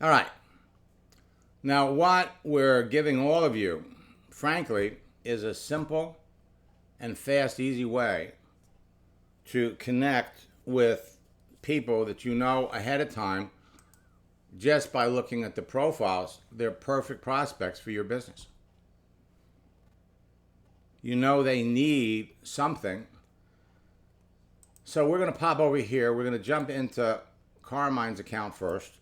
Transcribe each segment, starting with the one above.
All right. Now, what we're giving all of you, frankly, is a simple and fast, easy way to connect with people that you know ahead of time just by looking at the profiles. They're perfect prospects for your business. You know they need something. So we're going to pop over here. We're going to jump into Carmine's account first.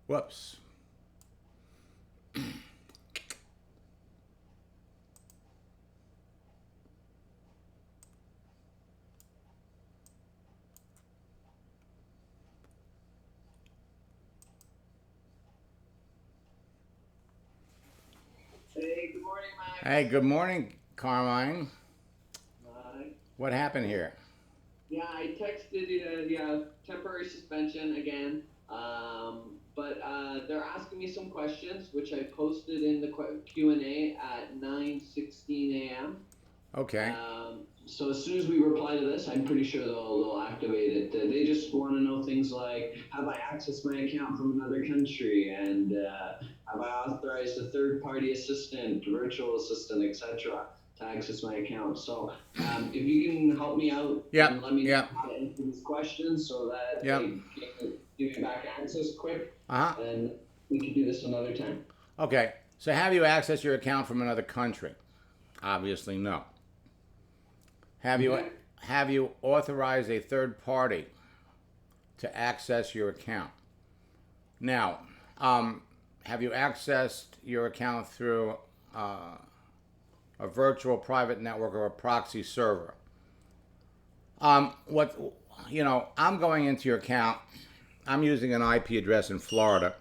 Whoops. Hey, good morning, Max. Hey, good morning, Carmine. Hi. What happened here? Yeah, I texted you, yeah, temporary suspension again. But they're asking me some questions, which I posted in the Q&A at 9:16 a.m. Okay. So as soon as we reply to this, I'm pretty sure they'll activate it. They just want to know things like, have I accessed my account from another country, and have I authorized a third-party assistant, virtual assistant, etc., to access my account. So if you can help me out and let me know how to answer these questions so that they can give me back access quick, and we can do this another time. Okay. So have you accessed your account from another country? Obviously, no. Have you authorized a third party to access your account? Now, have you accessed your account through a virtual private network or a proxy server? I'm going into your account. I'm using an IP address in Florida,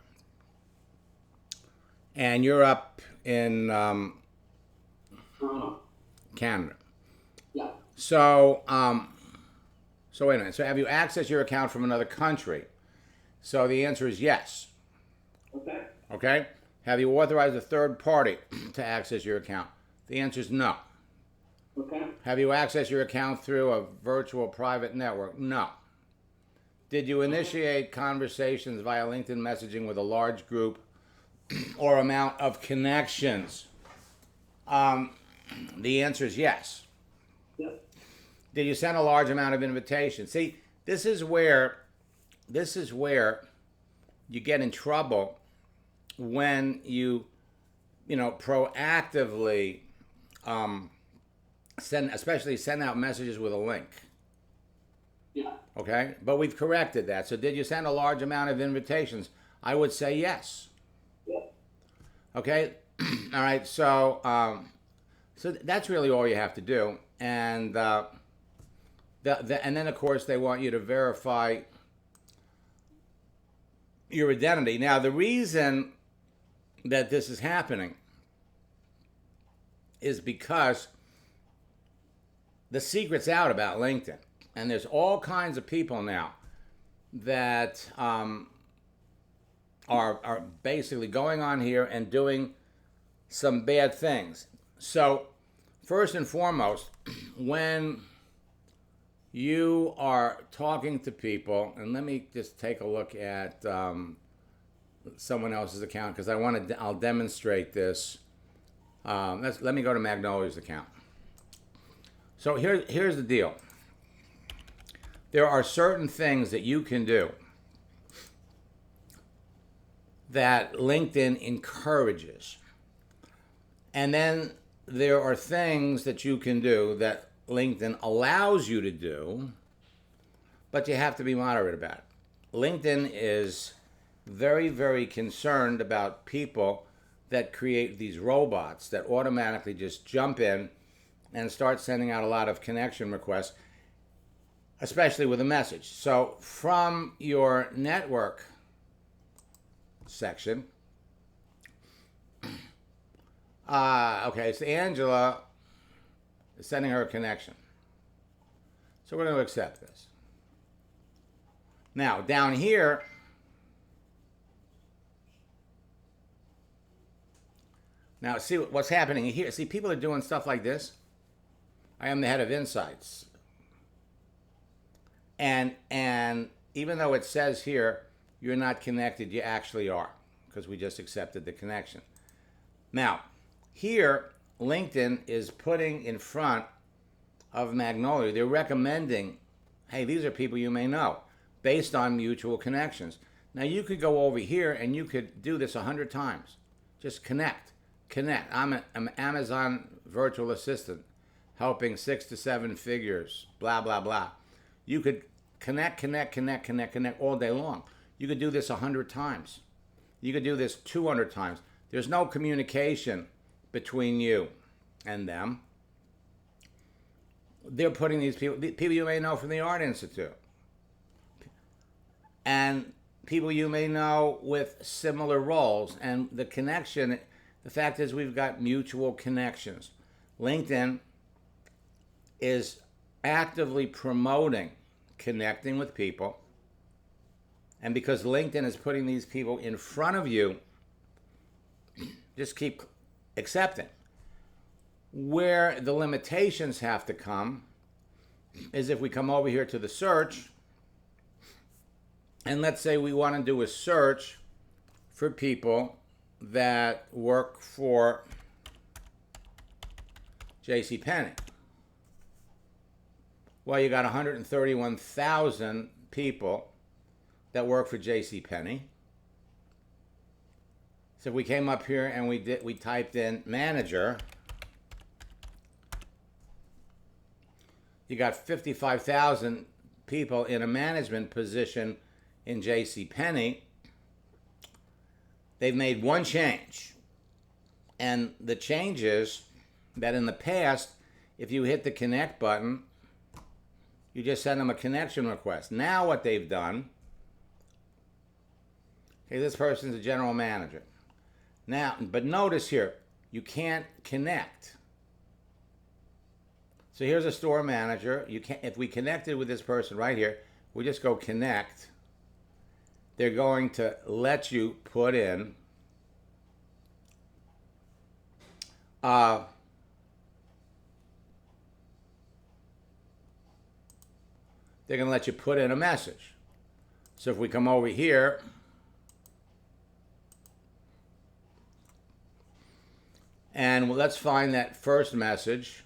and you're up in Canada. Yeah. So wait a minute. So have you accessed your account from another country? So the answer is yes. Okay. Okay. Have you authorized a third party to access your account? The answer is no. Okay. Have you accessed your account through a virtual private network? No. Did you initiate conversations via LinkedIn messaging with a large group or amount of connections? The answer is yes. Yep. Did you send a large amount of invitations? See, this is where you get in trouble when you proactively send out messages with a link. Yeah. Okay, but we've corrected that. So did you send a large amount of invitations? I would say yes. Yeah. Okay, all right. So that's really all you have to do, and and then of course they want you to verify your identity. Now the reason that this is happening is because the secret's out about LinkedIn, and there's all kinds of people now that are basically going on here and doing some bad things. So first and foremost, when you are talking to people, and let me just take a look at someone else's account because I'll demonstrate this. Let me go to Magnolia's account. So here's the deal. There are certain things that you can do that LinkedIn encourages. And then there are things that you can do that LinkedIn allows you to do, but you have to be moderate about it. LinkedIn is very, very concerned about people that create these robots that automatically just jump in and start sending out a lot of connection requests, especially with a message. So from your network section, okay, so Angela is sending her a connection. So we're going to accept this. Now, down here, Now, see what's happening here. See, people are doing stuff like this. I am the head of Insights. And even though it says here, you're not connected, you actually are, because we just accepted the connection. Now, here, LinkedIn is putting in front of Magnolia, they're recommending, hey, these are people you may know, based on mutual connections. Now, you could go over here and you could do this 100 times. Just connect. I'm an Amazon virtual assistant, helping 6 to 7 figures, blah, blah, blah. You could connect all day long. You could do this 100 times. You could do this 200 times. There's no communication between you and them. They're putting these people you may know from the Art Institute, and people you may know with similar roles. And the connection, the fact is we've got mutual connections. LinkedIn is actively promoting connecting with people. And because LinkedIn is putting these people in front of you, just keep accepting. Where the limitations have to come is if we come over here to the search, and let's say we want to do a search for people that work for JCPenney. Well, you got 131,000 people that work for JCPenney. So if we came up here and we typed in manager, you got 55,000 people in a management position in JCPenney. They've made one change. And the change is that in the past, if you hit the connect button, you just send them a connection request. Now what they've done, okay, this person's a general manager. Now, but notice here, you can't connect. So here's a store manager. You can't, if we connected with this person right here, we just go connect. They're going to let you put in they're going to let you put in a message. So if we come over here, and let's find that first message.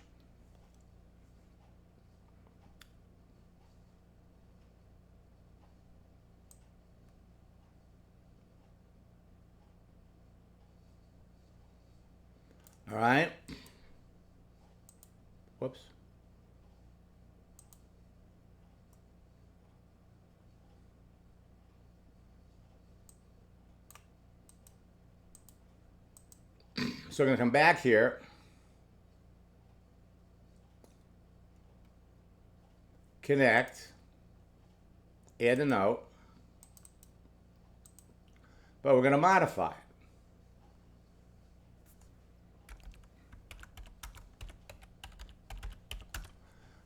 All right. Whoops. So we're going to come back here. Connect. Add a note. But we're going to modify it.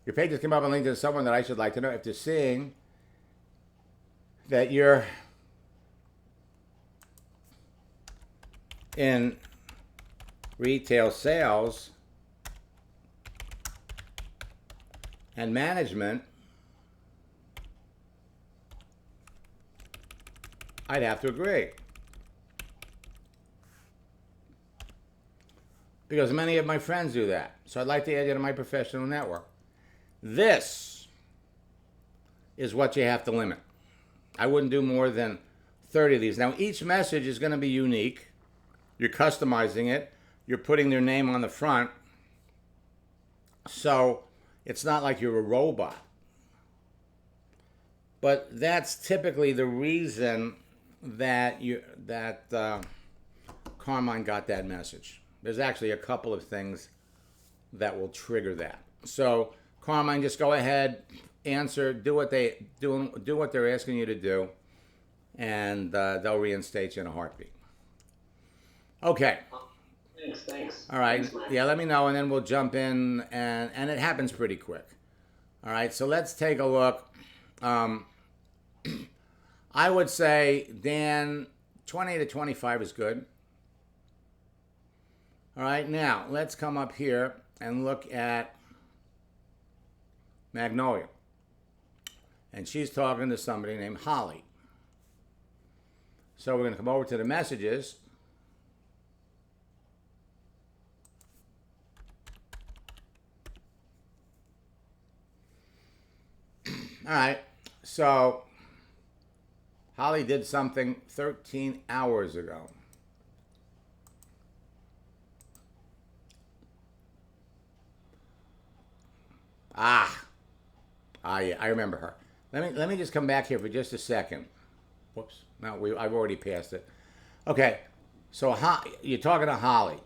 Your page has come up on LinkedIn to someone that I should like to know. If they're seeing that you're in retail sales and management, I'd have to agree. Because many of my friends do that. So I'd like to add you to my professional network. This is what you have to limit. I wouldn't do more than 30 of these. Now, each message is going to be unique. You're customizing it. You're putting their name on the front. So it's not like you're a robot. But that's typically the reason that Carmine got that message. There's actually a couple of things that will trigger that. So Carmine, just go ahead, answer, do what they're asking you to do, and they'll reinstate you in a heartbeat. Okay. Thanks. All right. Thanks, Yeah, let me know, and then we'll jump in, and it happens pretty quick. All right, so let's take a look. I would say, Dan, 20 to 25 is good. All right, now let's come up here and look at Magnolia. And she's talking to somebody named Holly. So we're going to come over to the messages. All right, so Holly did something 13 hours ago. Yeah, I remember her. Let me just come back here for just a second. Whoops, no, I've already passed it. Okay, so you're talking to Holly.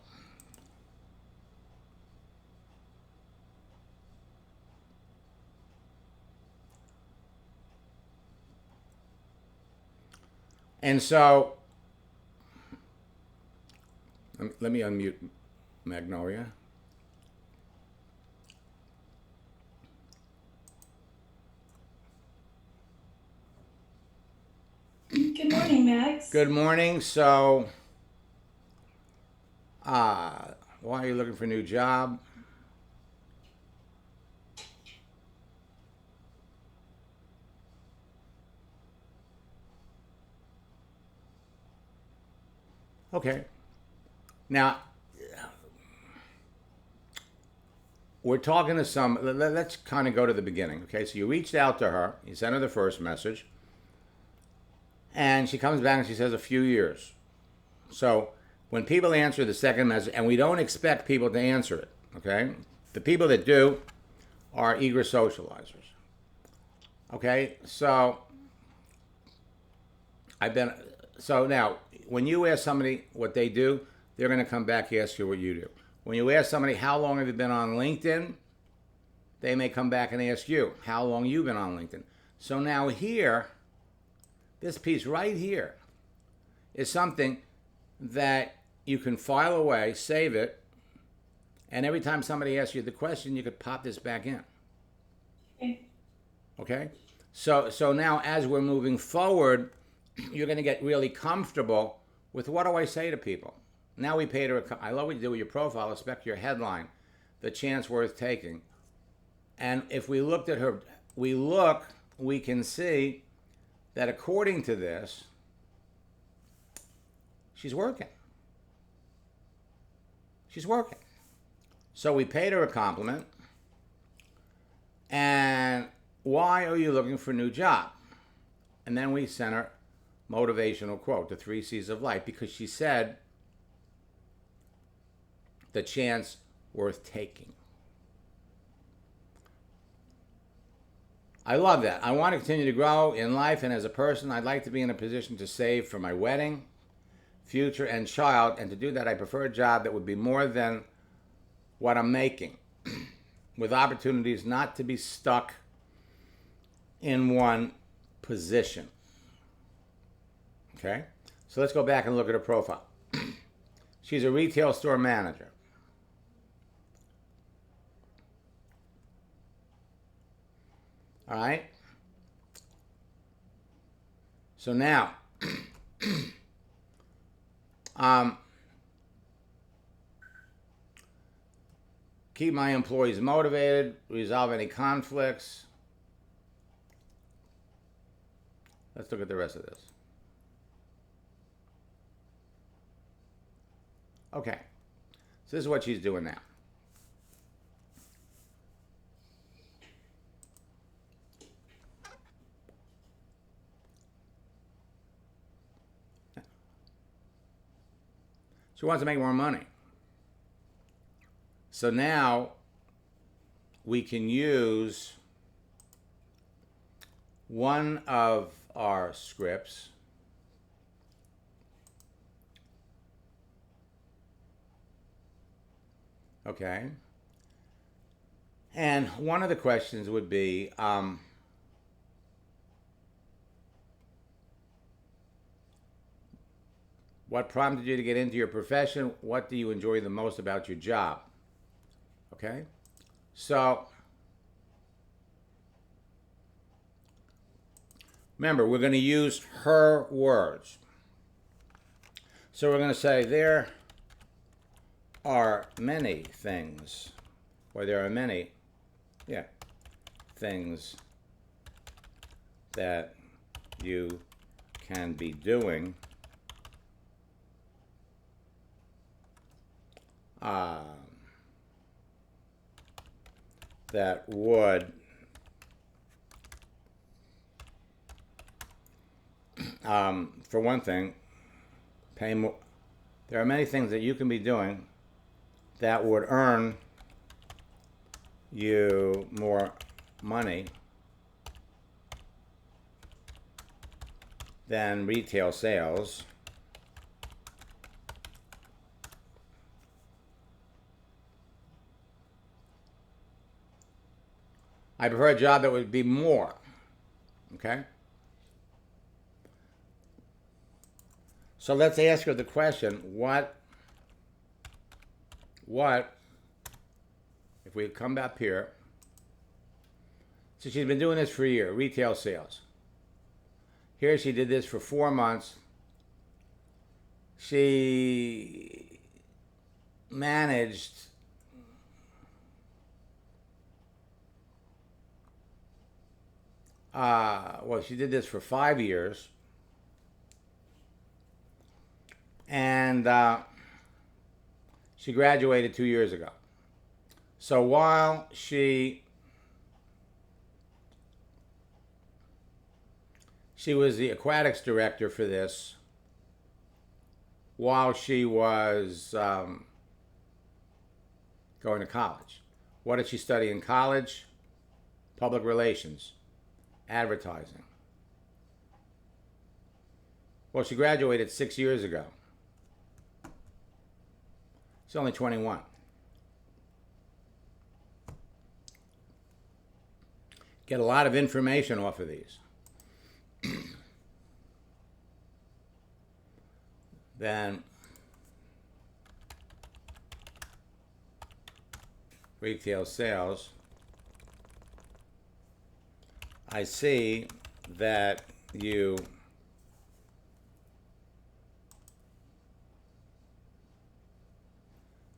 And so, let me unmute Magnolia. Good morning, Max. Good morning. So, why are you looking for a new job? Okay. Now, we're talking to let's kind of go to the beginning. Okay, so you reached out to her, you sent her the first message, and she comes back and she says a few years. So when people answer the second message, and we don't expect people to answer it, okay? The people that do are eager socializers. Okay, so now when you ask somebody what they do, they're going to come back and ask you what you do. When you ask somebody how long have you been on LinkedIn, they may come back and ask you how long you've been on LinkedIn. So now here, this piece right here is something that you can file away, save it, and every time somebody asks you the question, you could pop this back in. Okay? So now as we're moving forward, you're going to get really comfortable with what do I say to people. Now we paid her, I love what you do with your profile, respect your headline, the chance worth taking. And if we looked at her, we can see that according to this, she's working. She's working. So we paid her a compliment. And why are you looking for a new job? And then we sent her motivational quote, the 3 C's of life, because she said, the chance worth taking. I love that. I want to continue to grow in life and as a person. I'd like to be in a position to save for my wedding, future, and child. And to do that, I prefer a job that would be more than what I'm making, with opportunities not to be stuck in one position. Okay? So let's go back and look at her profile. She's a retail store manager. All right? So now, keep my employees motivated, resolve any conflicts. Let's look at the rest of this. Okay, so this is what she's doing now. She wants to make more money. So now we can use one of our scripts. Okay. And one of the questions would be, what prompted you to get into your profession? What do you enjoy the most about your job? Okay? So, remember, we're going to use her words. So we're going to say, there are many things, or there are many, things that you can be doing that would for one thing, pay more. There are many things that you can be doing that would earn you more money than retail sales. I prefer a job that would be more. Okay? So let's ask her the question, what, if we come up here, so she's been doing this for a year, retail sales. Here she did this for 4 months. She managed she did this for 5 years. And she graduated 2 years ago. So while she was the aquatics director for this, while she was going to college. What did she study in college? Public relations, advertising. Well, she graduated 6 years ago. She's only 21. Get a lot of information off of these. Then retail sales. I see that you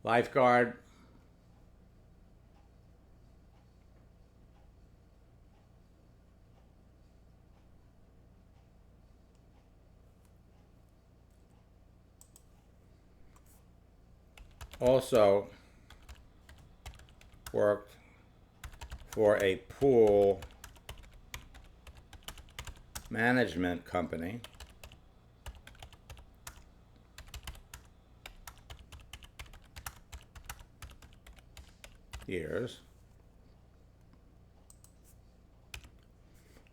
lifeguard, also worked for a pool management company. Years.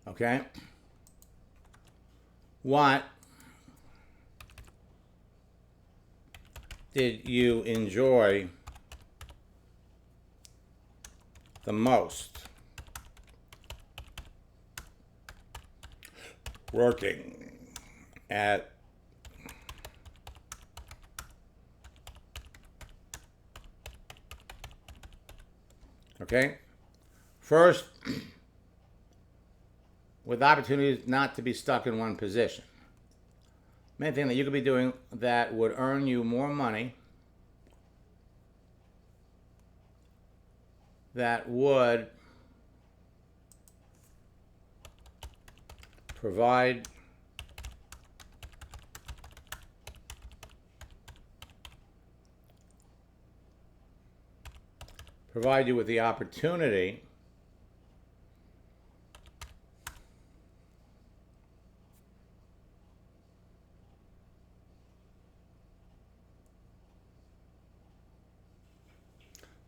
Okay. What did you enjoy the most working at Okay? First, with opportunities not to be stuck in one position. Main thing that you could be doing that would earn you more money, that would provide you with the opportunity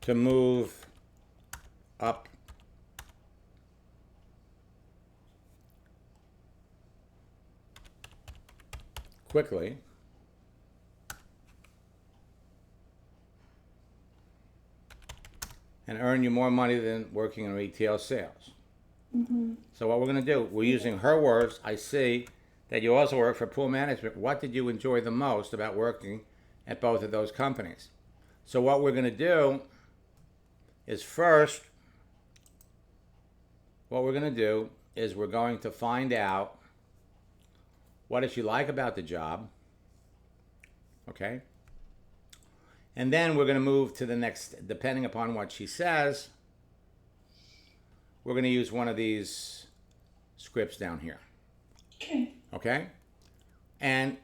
to move up quickly and earn you more money than working in retail sales. Mm-hmm. So what we're going to do, we're using her words. I see that you also work for pool management. What did you enjoy the most about working at both of those companies? So what we're going to do is first, we're going to find out what did she like about the job, okay? And then we're going to move to the next, depending upon what she says, we're going to use one of these scripts down here. Okay. Okay? And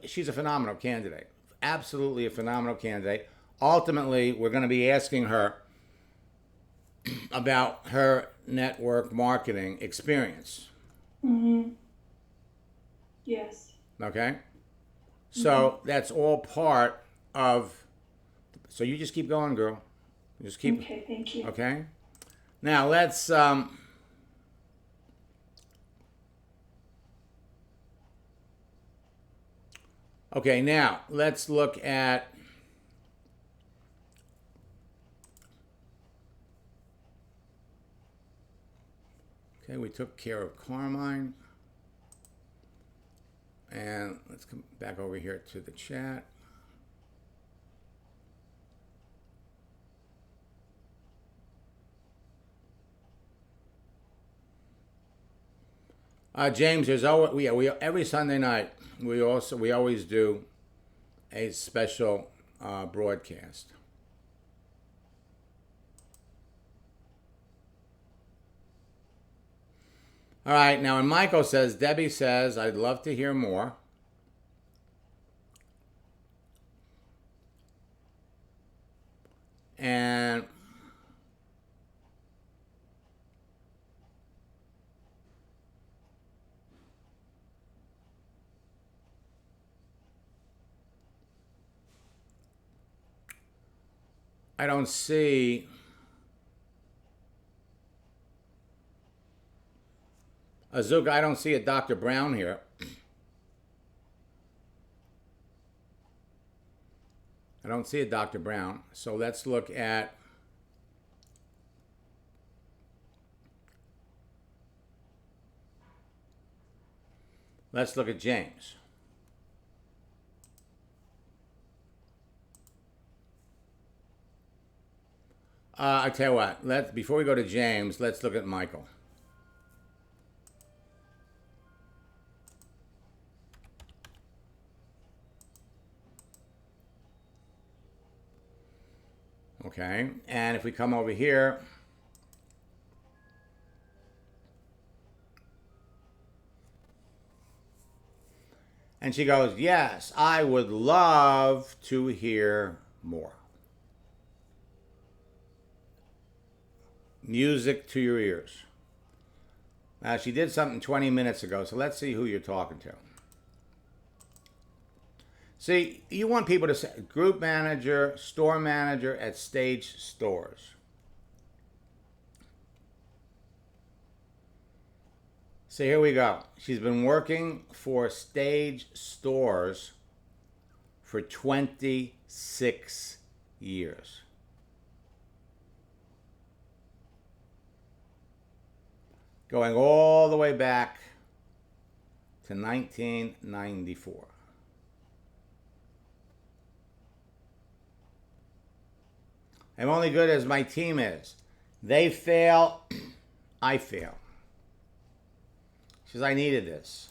she's a phenomenal candidate. Absolutely a phenomenal candidate. Ultimately, we're going to be asking her about her network marketing experience. Mm-hmm. Yes. Okay? So that's all part of... So you just keep going, girl. Just keep... Okay, thank you. Okay? Now, let's... Okay, now, let's look at... Okay, we took care of Carmine. And let's come back over here to the chat. James, there's always we every Sunday night we always do a special broadcast. All right, now and Michael says, Debbie says, I'd love to hear more. And I don't see... Azuka, I don't see a Dr. Brown here. I don't see a Dr. Brown. So let's look at... Let's look at James. I tell you what, before we go to James, let's look at Michael. Okay, and if we come over here, and she goes, yes, I would love to hear more. Music to your ears. Now, she did something 20 minutes ago, so let's see who you're talking to. See, you want people to say group manager, store manager at Stage Stores. So here we go. She's been working for Stage Stores for 26 years. Going all the way back to 1994. I'm only good as my team is. They fail, I fail. She says, I needed this.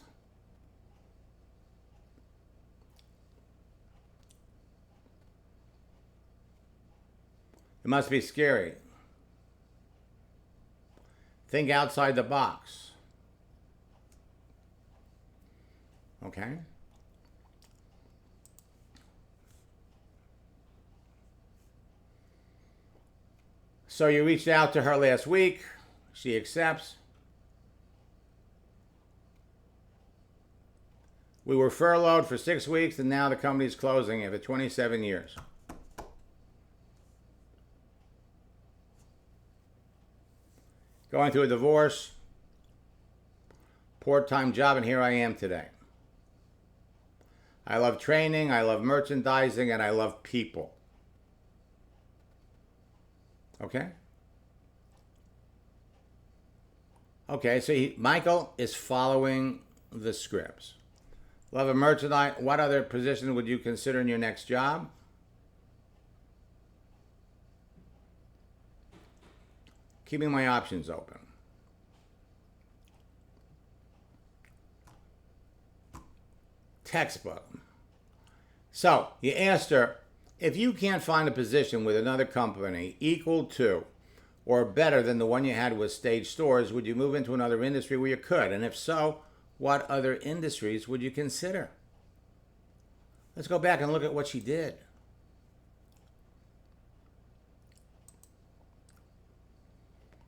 It must be scary. Think outside the box. Okay? So you reached out to her last week. She accepts. We were furloughed for 6 weeks, and now the company's closing after 27 years. Going through a divorce, part-time job, and here I am today. I love training, I love merchandising, and I love people. Okay? Okay, so Michael is following the scripts. Love of merchandise. What other position would you consider in your next job? Keeping my options open. Textbook. So you asked her if you can't find a position with another company equal to or better than the one you had with Stage Stores, would you move into another industry where you could? And if so, what other industries would you consider? Let's go back and look at what she did.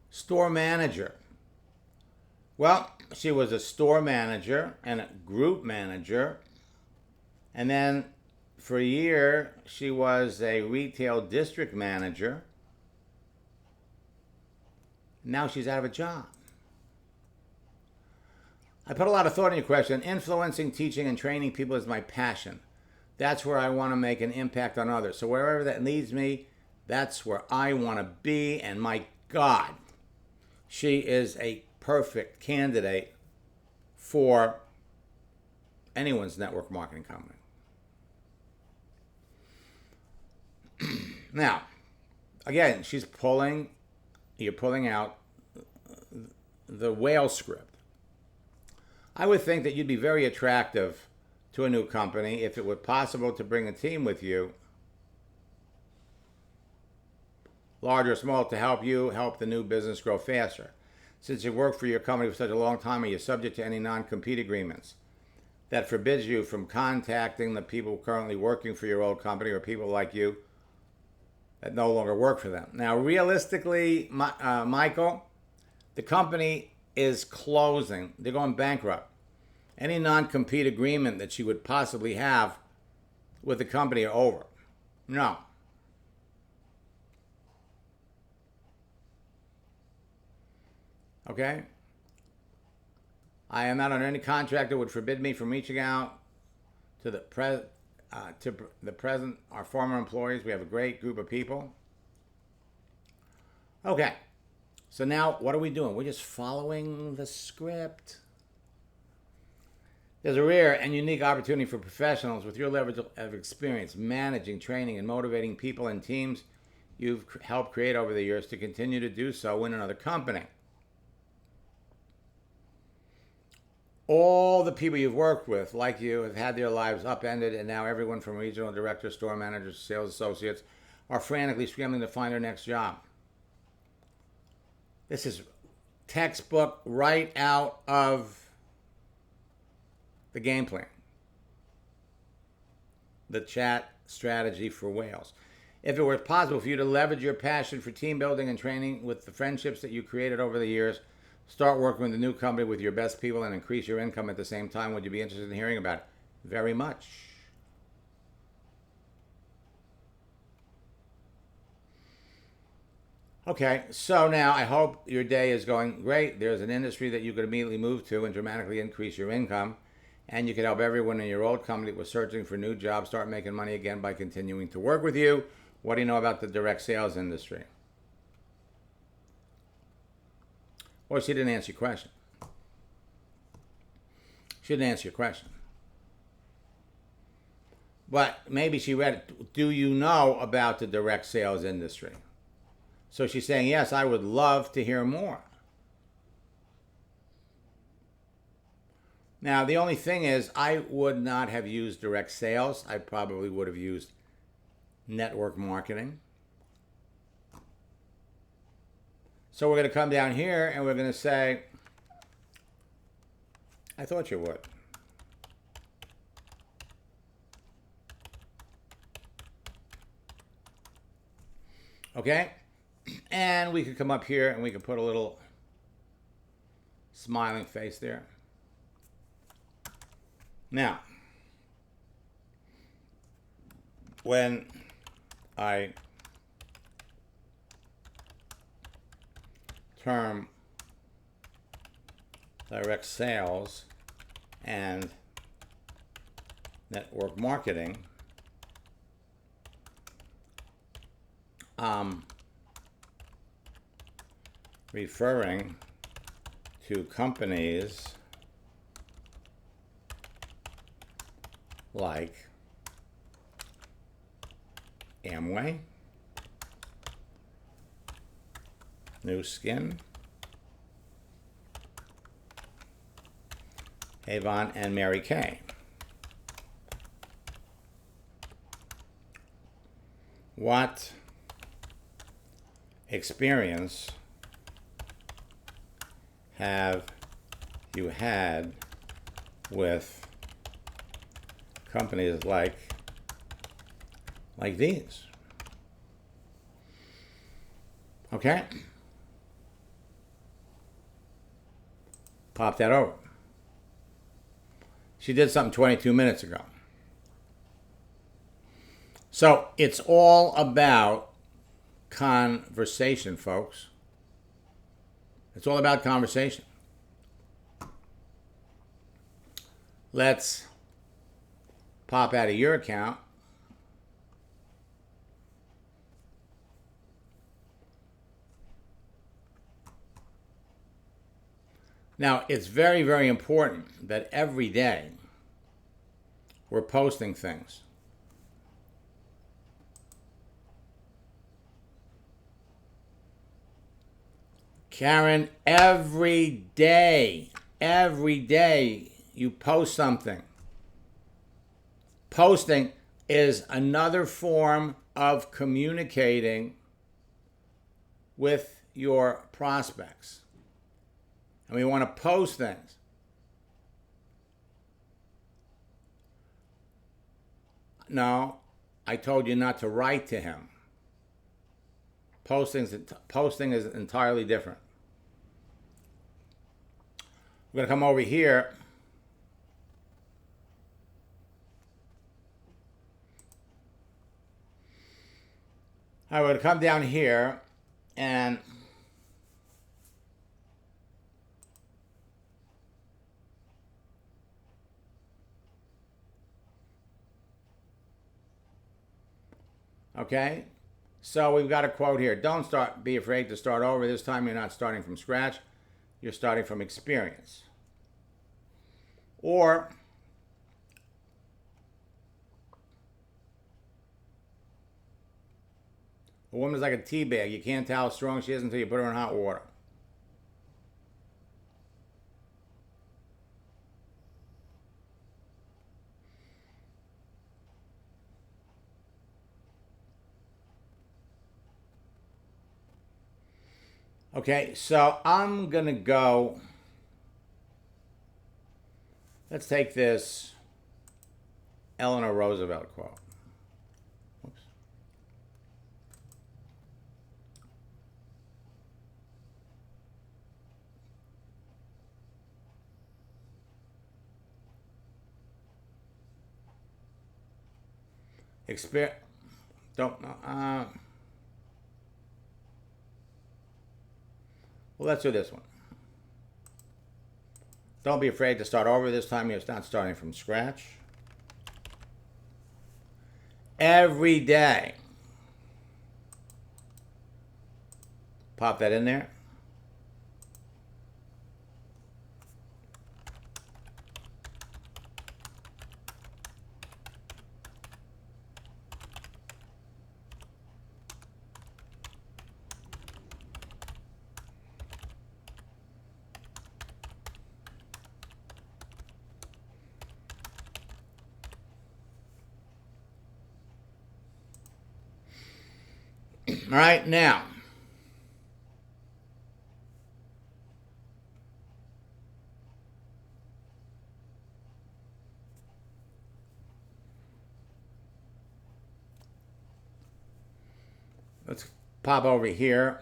Store manager. Well, she was a store manager and a group manager. And then for a year, she was a retail district manager. Now she's out of a job. I put a lot of thought in your question. Influencing, teaching, and training people is my passion. That's where I want to make an impact on others. So wherever that leads me, that's where I want to be. And my God, she is a perfect candidate for anyone's network marketing company. Now, again, you're pulling out the whale script. I would think that you'd be very attractive to a new company if it were possible to bring a team with you, large or small, to help the new business grow faster. Since you've worked for your company for such a long time, are you subject to any non-compete agreements that forbids you from contacting the people currently working for your old company or people like you that no longer work for them? Now, realistically, Michael, the company is closing. They're going bankrupt. Any non-compete agreement that you would possibly have with the company are over. No. Okay? I am not under any contract that would forbid me from reaching out to the present, our former employees. We have a great group of people. Okay. So now, what are we doing? We're just following the script. There's a rare and unique opportunity for professionals with your level of experience managing, training, and motivating people and teams you've helped create over the years to continue to do so in another company. All the people you've worked with, like you, have had their lives upended, and now everyone from regional directors, store managers, sales associates are frantically scrambling to find their next job. This is textbook right out of the game plan. The chat strategy for whales. If it were possible for you to leverage your passion for team building and training with the friendships that you created over the years, start working with a new company with your best people and increase your income at the same time, would you be interested in hearing about it? Very much. Okay, so now I hope your day is going great. There's an industry that you could immediately move to and dramatically increase your income. And you could help everyone in your old company that was searching for new jobs start making money again by continuing to work with you. What do you know about the direct sales industry? Well, she didn't answer your question. She didn't answer your question. But maybe she read it. Do you know about the direct sales industry? So she's saying, yes, I would love to hear more. Now, the only thing is, I would not have used direct sales. I probably would have used network marketing. So we're going to come down here and we're going to say, I thought you would. Okay? And we could come up here and we could put a little smiling face there. Now, when I term direct sales and network marketing, referring to companies like Amway, New Skin, Avon, and Mary Kay. what experience have you had with companies like these? Okay? Pop that over. She did something 22 minutes ago. So it's all about conversation, folks. It's all about conversation. Let's pop out of your account. Now, it's very, very important that every day we're posting things. Karen, every day you post something. Posting is another form of communicating with your prospects. And we want to post things. No, I told you not to write to him. Posting is entirely different. We're going to come over here. I would come down here and okay, so we've got a quote here. Don't be afraid to start over. This time you're not starting from scratch. You're starting from experience. Or a woman's like a tea bag. You can't tell how strong she is until you put her in hot water. Okay, so I'm going to go, let's take this Eleanor Roosevelt quote. Oops. Well, let's do this one. Don't be afraid to start over. This time you're not starting from scratch. Every day. Pop that in there. All right, now. Let's pop over here.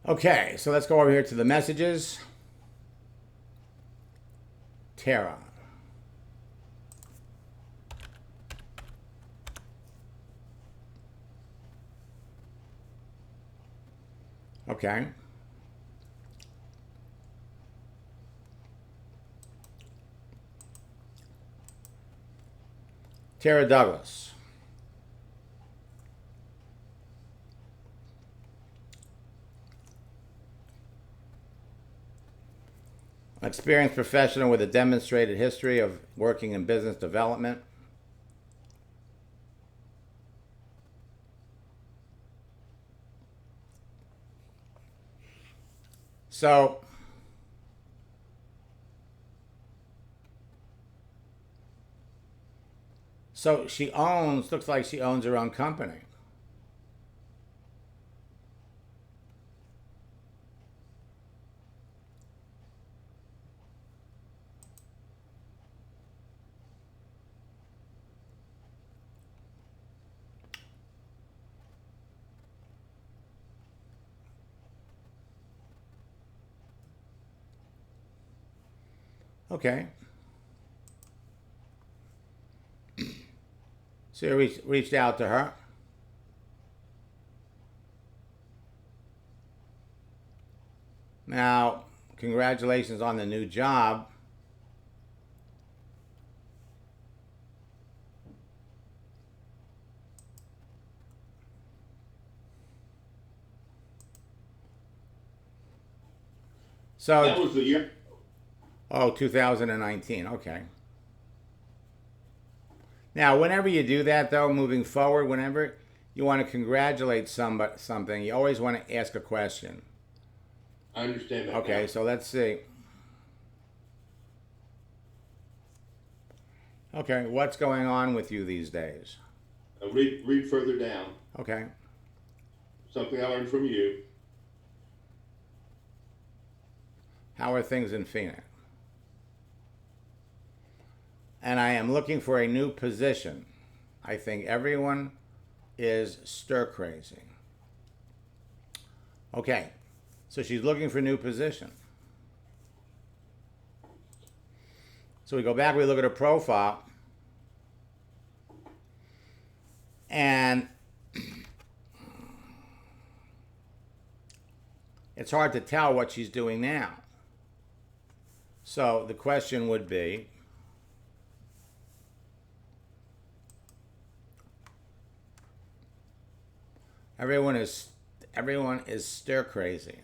Okay, so let's go over here to the messages. Tara. Okay. Tara Douglas. An experienced professional with a demonstrated history of working in business development. So she owns, looks like she owns her own company. Okay. So you reached out to her. Now, congratulations on the new job. So that was the year. Oh, 2019. Okay. Now, whenever you do that, though, moving forward, whenever you want to congratulate something, you always want to ask a question. I understand that. Okay, now. so let's see. Okay, what's going on with you these days? Read further down. Okay. Something I learned from you. How are things in Phoenix? And I am looking for a new position. I think everyone is stir crazy. Okay, so she's looking for a new position. So we go back, we look at her profile, and it's hard to tell what she's doing now. So the question would be, everyone is stir crazy.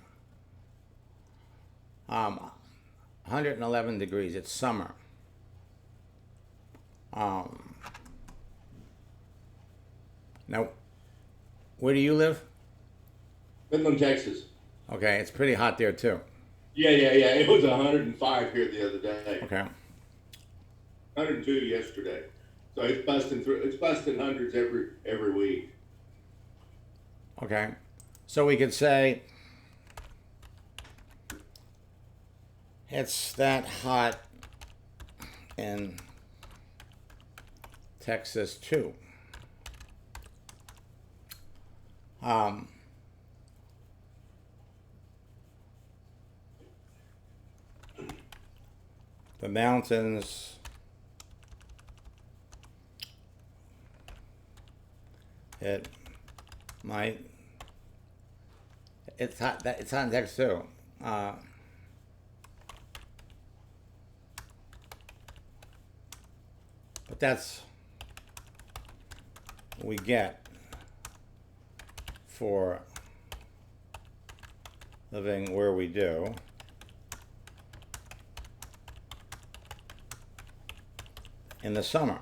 111 degrees. It's summer. Now, where do you live? Midland, Texas. Okay, it's pretty hot there too. Yeah. It was 105 here the other day. Okay. 102 yesterday. So it's busting through. It's busting hundreds every week. Okay. So we could say it's that hot in Texas too. The mountains it's hot. It's hot in Texas too. But that's what we get for living where we do. In the summer.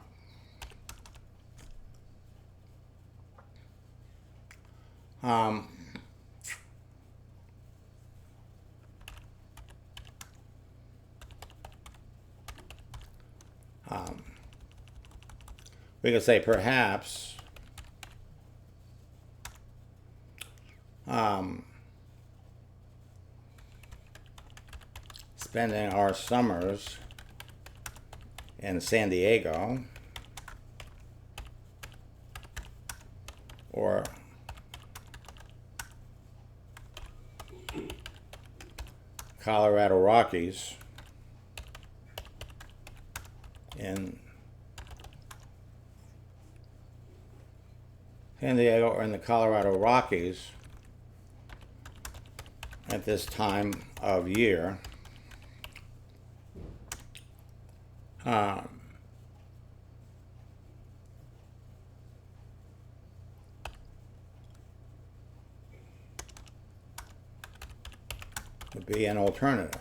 We could say perhaps spending our summers in San Diego or Colorado Rockies in San Diego or in the Colorado Rockies at this time of year. Would be an alternative.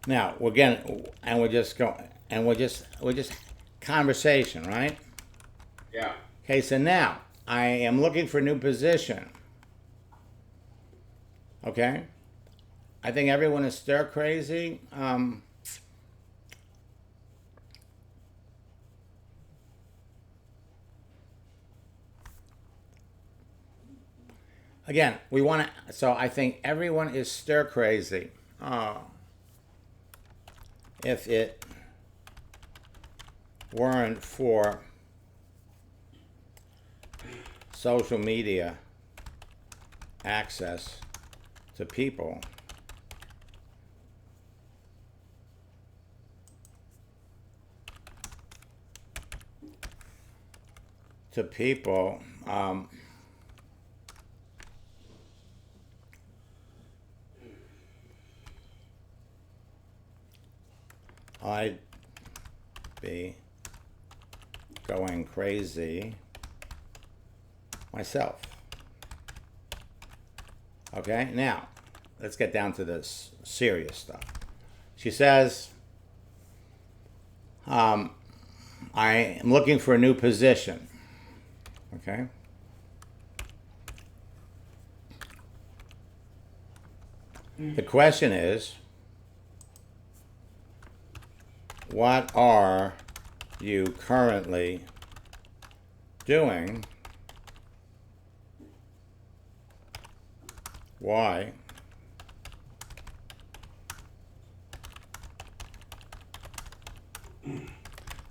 Now we're just conversation, right? Yeah. Okay, so now I am looking for a new position. Okay, I think everyone is stir crazy. Again, we want to. So I think everyone is stir crazy. If it weren't for social media access to people, I'd be going crazy myself. Okay, now let's get down to this serious stuff. She says, I am looking for a new position. Okay. The question is, what are you currently doing? Why?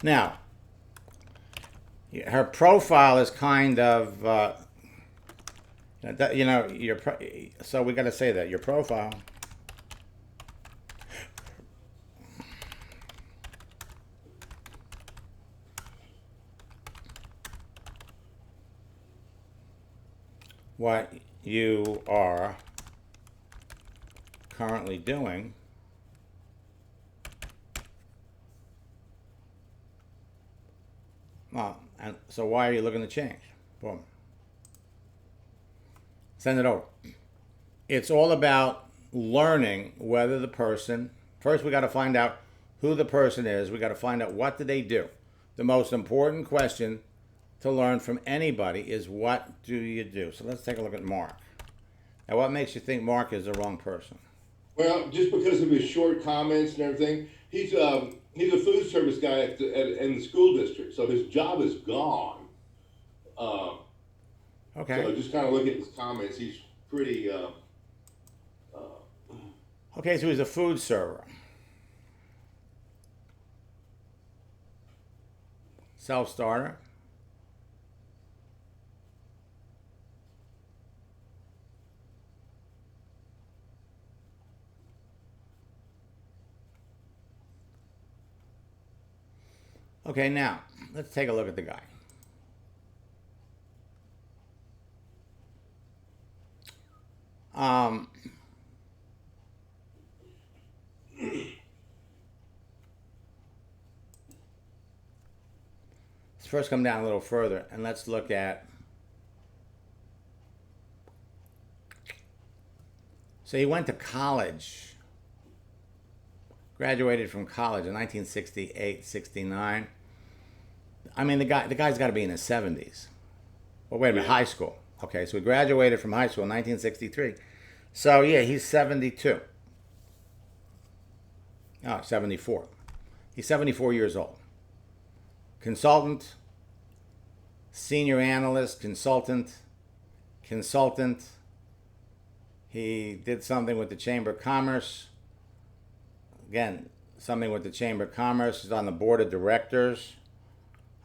Now, her profile is kind of, so we got to say that your profile. What you are currently doing and so why are you looking to change? Boom. Send it over. It's all about learning whether the person, first we got to find out who the person is. We got to find out what do they do. The most important question to learn from anybody is what do you do? So let's take a look at Mark. Now what makes you think Mark is the wrong person? Well, just because of his short comments and everything, he's a food service guy in the school district, so his job is gone. Okay. So just kind of look at his comments. He's pretty. Okay, so he's a food server. Self-starter. Okay, now, let's take a look at the guy. Let's first come down a little further and let's look at, so he went to college, graduated from college in 1968, 69. I mean, the guy's got to be in his 70s. Well, wait a minute, high school. Okay, so he graduated from high school in 1963. So, yeah, he's 72. Oh, 74. He's 74 years old. Consultant, senior analyst, consultant. He did something with the Chamber of Commerce. Again, something with the Chamber of Commerce. He's on the board of directors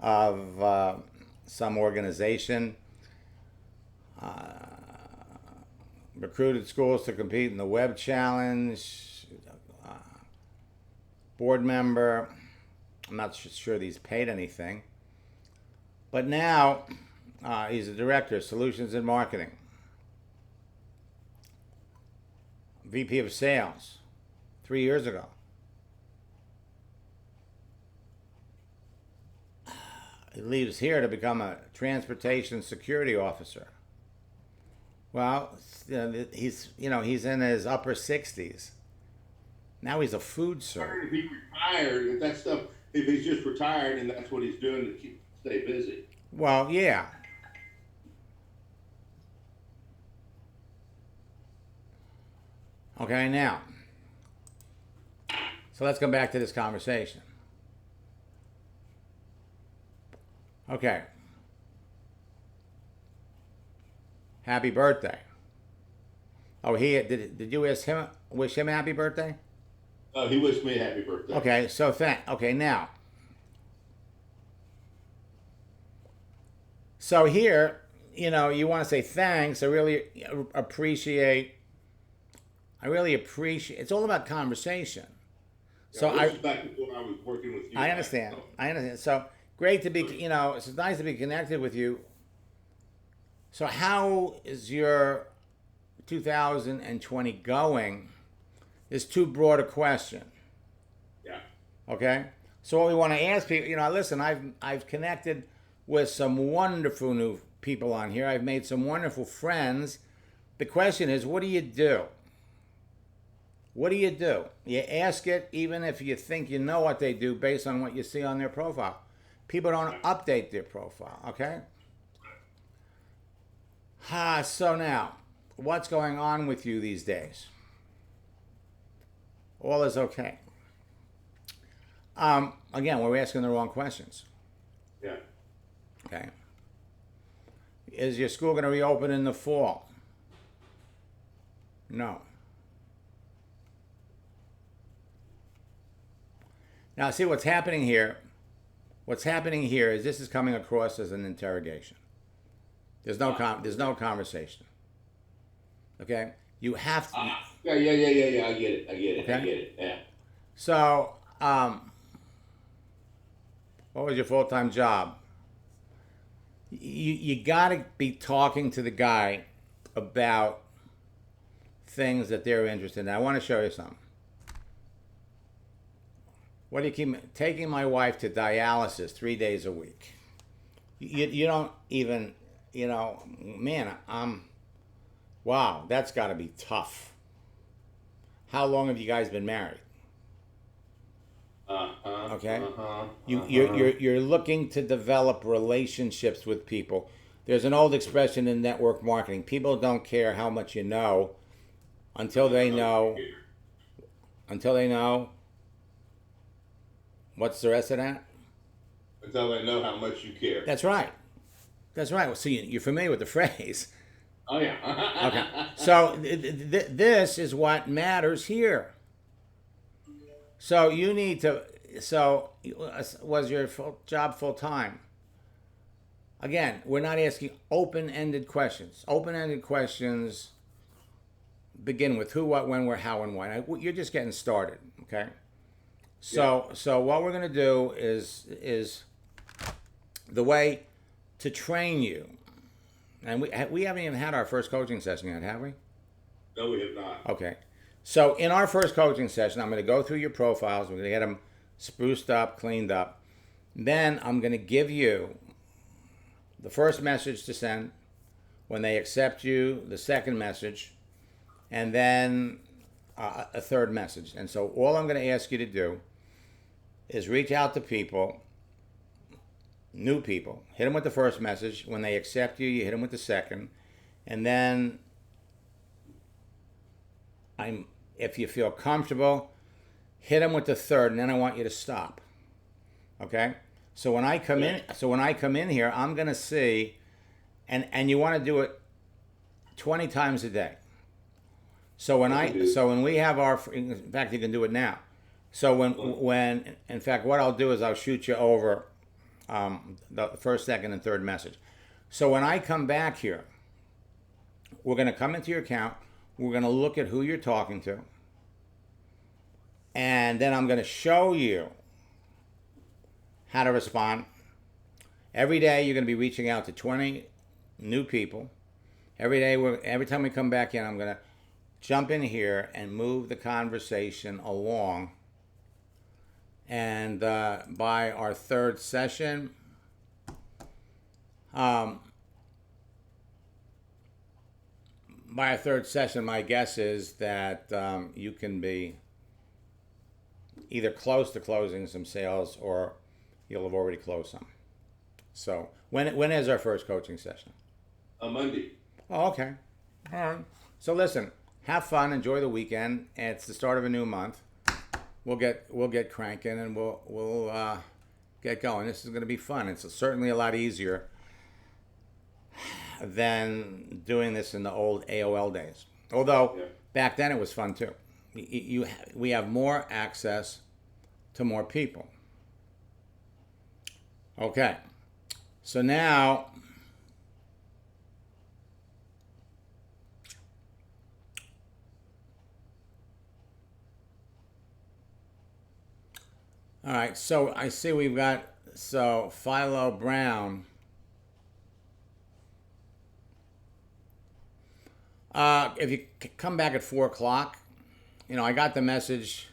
of some organization. Recruited schools to compete in the Web Challenge. Board member. I'm not sure he's paid anything. But now he's a director of solutions and marketing. VP of sales 3 years ago. He leaves here to become a transportation security officer. Well, he's in his upper 60s. Now he's a food server. If he retired, if that stuff, if he's just retired and that's what he's doing to stay busy. Well, yeah. Okay, now. So let's come back to this conversation. Okay. Happy birthday. Oh, did you wish him a happy birthday? Oh, he wished me a happy birthday. Okay, so okay, now. So here, you want to say thanks. I really appreciate. It's all about conversation. So this is back when I was working with you. I understand. So great to be, it's nice to be connected with you. So how is your 2020 going? Is too broad a question. Yeah. Okay. So what we want to ask people, listen, I've connected with some wonderful new people on here. I've made some wonderful friends. The question is, what do you do? What do? You ask it even if you think you know what they do based on what you see on their profile. People don't update their profile, okay? So now, what's going on with you these days? All is okay. Again, we're asking the wrong questions. Yeah. Okay. Is your school going to reopen in the fall? No. Now, see what's happening here. What's happening here is this is coming across as an interrogation. There's no conversation. Okay, you have to. Yeah. I get it. Okay? I get it. Yeah. So, what was your full-time job? You got to be talking to the guy about things that they're interested in. I want to show you something. What do you keep taking my wife to dialysis 3 days a week? You don't even, man, wow, that's got to be tough. How long have you guys been married? Okay. You're looking to develop relationships with people. There's an old expression in network marketing. People don't care how much you know until they know. What's the rest of that? Until they know how much you care. That's right. Well, see, you're familiar with the phrase. Oh, yeah. Okay. So this is what matters here. So you need to. So was your job full time? Again, we're not asking open-ended questions. Open-ended questions begin with who, what, when, where, how, and why. You're just getting started. Okay. So what we're going to do is the way to train you, and we haven't even had our first coaching session yet, have we? No, we have not. Okay. So in our first coaching session, I'm going to go through your profiles. We're going to get them spruced up, cleaned up. Then I'm going to give you the first message to send. When they accept you, the second message, and then a third message. And so all I'm going to ask you to do is reach out to people, new people. Hit them with the first message. When they accept you, you hit them with the second. And then, if you feel comfortable, hit them with the third, and then I want you to stop. Okay? So when I come in here, I'm going to see, and you want to do it 20 times a day. So when we have our, in fact, you can do it now. So when in fact, what I'll do is I'll shoot you over the first, second, and third message. So when I come back here, we're going to come into your account. We're going to look at who you're talking to. And then I'm going to show you how to respond. Every day you're going to be reaching out to 20 new people. Every time we come back in, I'm going to jump in here and move the conversation along. And by our third session, my guess is that you can be either close to closing some sales or you'll have already closed some. So when is our first coaching session? On Monday. Oh, okay. All right. So listen, have fun, enjoy the weekend. And it's the start of a new month. We'll get cranking and we'll get going. This is going to be fun. It's certainly a lot easier than doing this in the old AOL days. Although back then it was fun too. We have more access to more people. Okay. So now all right, so I see we've got Philo Brown. If you come back at 4 o'clock, I got the message,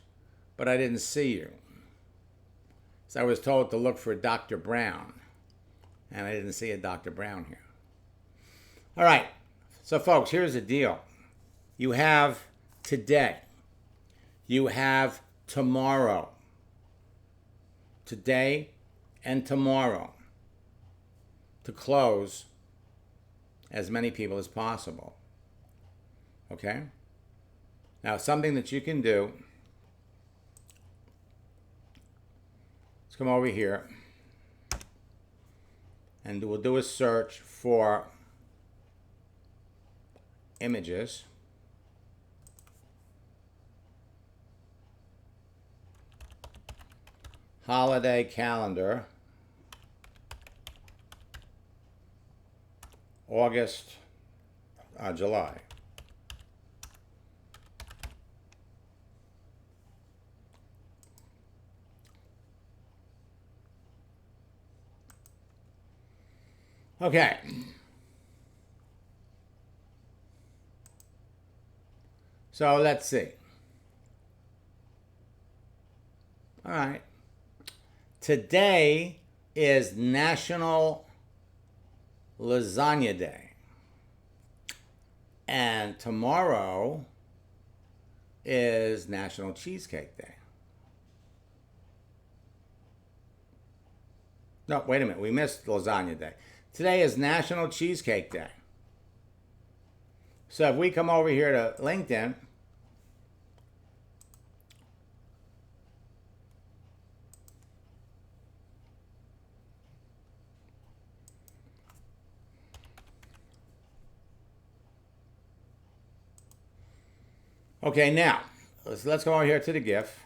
but I didn't see you. So I was told to look for Dr. Brown, and I didn't see a Dr. Brown here. All right, so folks, here's the deal. You have today. You have tomorrow. Today and tomorrow to close as many people as possible. Okay? Now, something that you can do, let's come over here and we'll do a search for images. Holiday calendar, August, July. Okay. So let's see. All right. Today is National Lasagna Day. And tomorrow is National Cheesecake Day. No, wait a minute. We missed Lasagna Day. Today is National Cheesecake Day. So if we come over here to LinkedIn, okay, now, let's go over here to the GIF.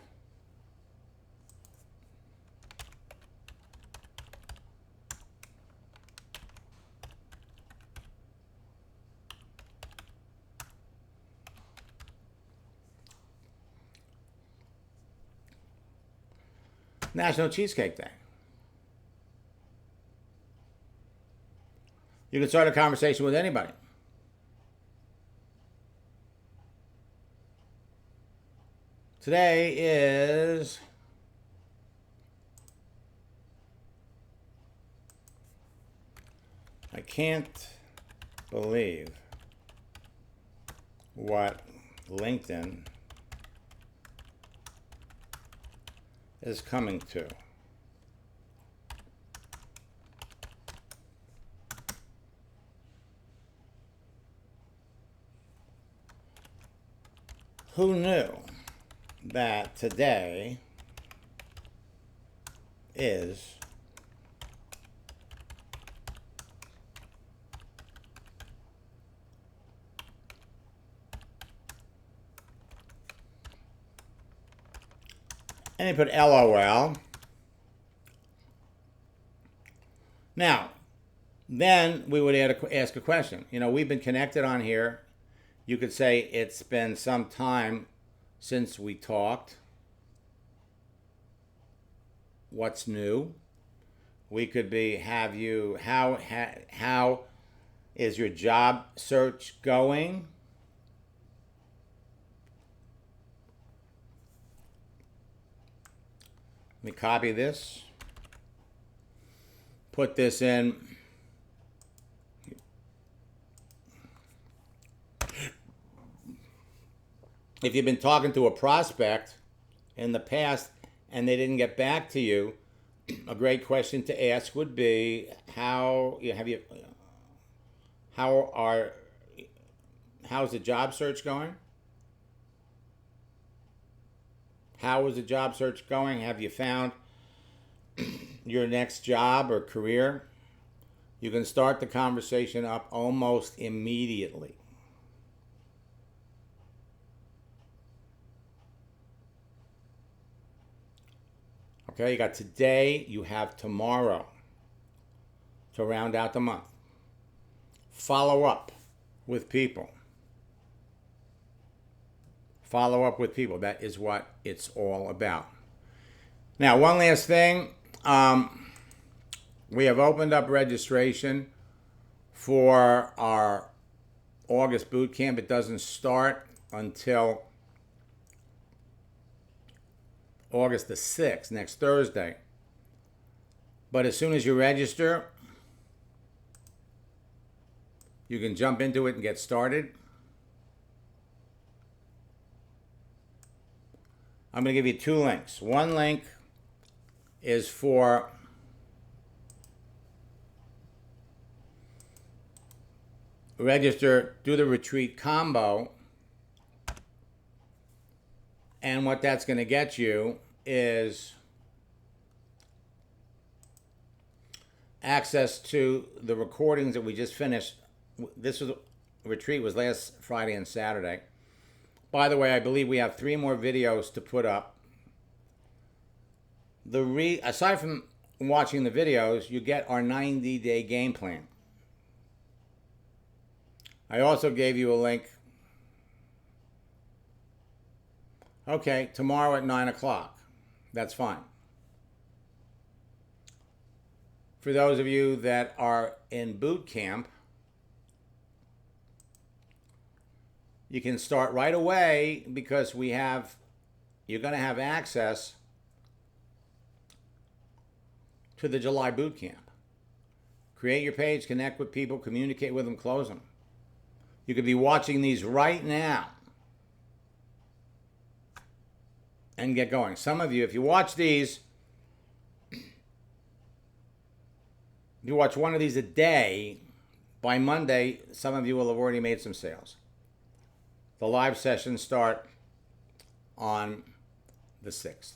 National Cheesecake Day. You can start a conversation with anybody. Today is I can't believe what LinkedIn is coming to. Who knew that today is and they put LOL. Now, then we would ask a question. We've been connected on here. You could say it's been some time since we talked. What's new? We could be, how is your job search going? Let me copy this. Put this in. If you've been talking to a prospect in the past and they didn't get back to you, a great question to ask would be, how's the job search going? How is the job search going? Have you found your next job or career? You can start the conversation up almost immediately. Okay, you got today, you have tomorrow to round out the month. Follow up with people. Follow up with people. That is what it's all about. Now, one last thing. We have opened up registration for our August boot camp. It doesn't start until August the 6th, next Thursday. But as soon as you register, you can jump into it and get started. I'm going to give you 2 links. One link is for register, do the retreat combo. And what that's going to get you is access to the recordings that we just finished. This retreat was last Friday and Saturday. By the way, I believe we have 3 more videos to put up. Aside from watching the videos, you get our 90-day game plan. I also gave you a link. Okay, tomorrow at 9 o'clock. That's fine. For those of you that are in boot camp, you can start right away because you're going to have access to the July boot camp. Create your page, connect with people, communicate with them, close them. You could be watching these right now and get going. Some of you, if you watch these, if you watch one of these a day, by Monday, some of you will have already made some sales. The live sessions start on the 6th.